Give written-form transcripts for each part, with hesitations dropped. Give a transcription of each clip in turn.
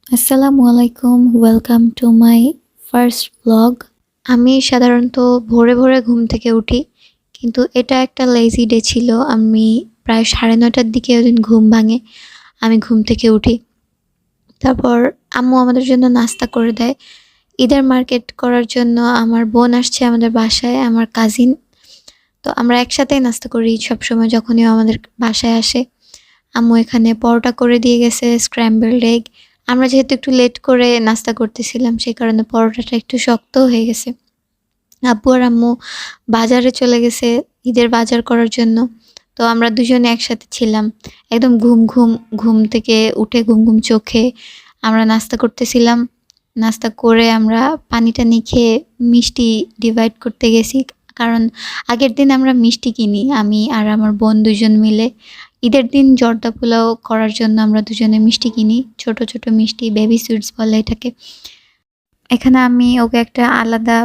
আসসালামু আলাইকুম, welcome to my first blog. আমি সাধারণত ভোরে ভোরে ঘুম থেকে উঠি, কিন্তু এটা একটা লেজি ডে ছিল। আমি প্রায় 9:30টার দিকে ওদিন ঘুম ভাঙে, আমি ঘুম থেকে উঠি। তারপর আম্মু আমাদের জন্য নাস্তা করে দেয়। ঈদের মার্কেট করার জন্য আমার বোন আসছে আমাদের বাসায়, আমার কাজিন। তো আমরা একসাথেই নাস্তা করি সবসময় যখনই ও আমাদের বাসায় আসে। আম্মু এখানে পরোটা করে দিয়ে গেছে, স্ক্র্যাম্বলড এগ। আমরা যেহেতু একটু লেট করে নাস্তা করতেছিলাম, সেই কারণে পরোটাটা একটু শক্ত হয়ে গেছে। আব্বু আর আম্মু বাজারে চলে গেছে ঈদের বাজার করার জন্য। তো আমরা দুজনে একসাথে ছিলাম। একদম ঘুম থেকে উঠে ঘুম চোখে আমরা নাস্তা করতেছিলাম। নাস্তা করে আমরা পানি-টানি খেয়ে মিষ্টি ডিভাইড করতে গেছি। কারণ আগের দিন আমরা মিষ্টি কিনি, আমি আর আমার বোন ২ জন মিলে। ঈদের দিন জর্দা পোলাও করার জন্য আমরা দুজনে মিষ্টি কিনি। ছোট, ছোট মিষ্টি, বেবি সুইটস বলে এটাকে। এখানে আমি ওকে একটা আলাদা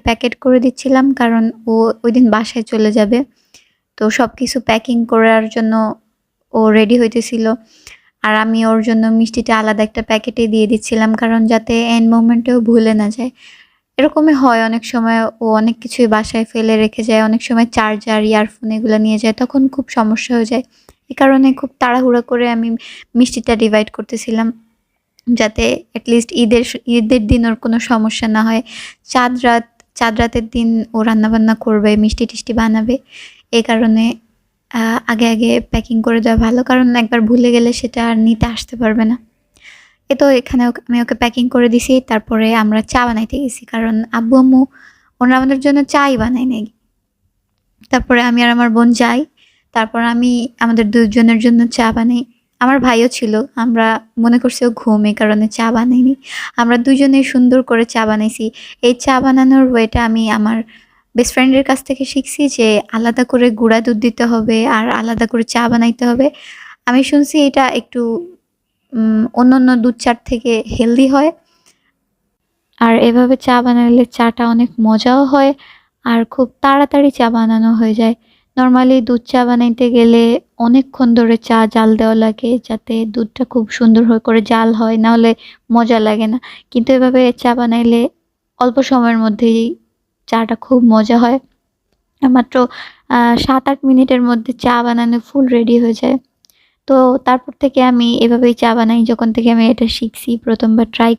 প্যাকেট করে দিচ্ছিলাম, কারণ ও ওইদিন বাসায় চলে যাবে। তো সবকিছু প্যাকিং করার জন্য ও রেডি হইতেছিল। আর আমি ওর জন্য মিষ্টিটা আলাদা একটা প্যাকেটে দিয়ে দিচ্ছিলাম, কারণ যাতে এন্ড মোমেন্টেও ভুলে না যায়। এরকমই হয় অনেক সময়, ও অনেক কিছুই বাসায় ফেলে রেখে যায়। অনেক সময় চার্জার, ইয়ারফোন এগুলা নিয়ে যায়, তখন খুব সমস্যা হয়ে যায়। এ কারণে খুব তাড়াহুড়া করে আমি মিষ্টিটা ডিভাইড করতেছিলাম, যাতে এটলিস্ট ঈদের দিন ওর কোনো সমস্যা না হয়। চাঁদ রাত চাঁদ রাতের দিন ও রান্নাবান্না করবে, মিষ্টি-টিষ্টি বানাবে। এ কারণে আগে প্যাকিং করে দেওয়া ভালো, কারণ একবার ভুলে গেলে সেটা আর নিতে আসতে পারবে না। তো এখানে আমি ওকে প্যাকিং করে দিছি। তারপরে আমরা চা বানাইতে গেছি, কারণ আব্বু-আম্মু ওরা আমাদের জন্য চাই বানায় নাই। তারপরে আমি আর আমার বোন যাই। তারপর আমি আমাদের ২ জনের জন্য চা বানাই। আমার ভাইও ছিল। আমরা মনে করছি ও ঘুম, এই কারণে চা বানাইনি। আমরা ২ জনেই সুন্দর করে চা বানাইছি। এই চা বানানোর ওয়েটা আমি আমার বেস্ট ফ্রেন্ডের কাছ থেকে শিখছি, যে আলাদা করে গুঁড়া দুধ দিতে হবে আর আলাদা করে চা বানাইতে হবে। আমি শুনছি এটা একটু অন্যান্য দুধ চা'র থেকে হেলদি হয়। আর এভাবে চা বানালে চাটা অনেক মজাও হয়, আর খুব তাড়াতাড়ি চা বানানো হয়ে যায়। নরমালি দুধ চা বানাইতে গেলে অনেকক্ষণ ধরে চা জাল দেওয়া লাগে, যাতে দুধটা খুব সুন্দর করে জাল হয়, না হলে মজা লাগে না। কিন্তু এভাবে চা বানাইলে অল্প সময়ের মধ্যেই চাটা খুব মজা হয়। আর মাত্র ৭-৮ মিনিটের মধ্যে চা বানানো ফুল রেডি হয়ে যায়। তো তারপর থেকে আমি এভাবেই চা বানাই, যখন থেকে আমি এটা শিখছি, ১ম বার ট্রাই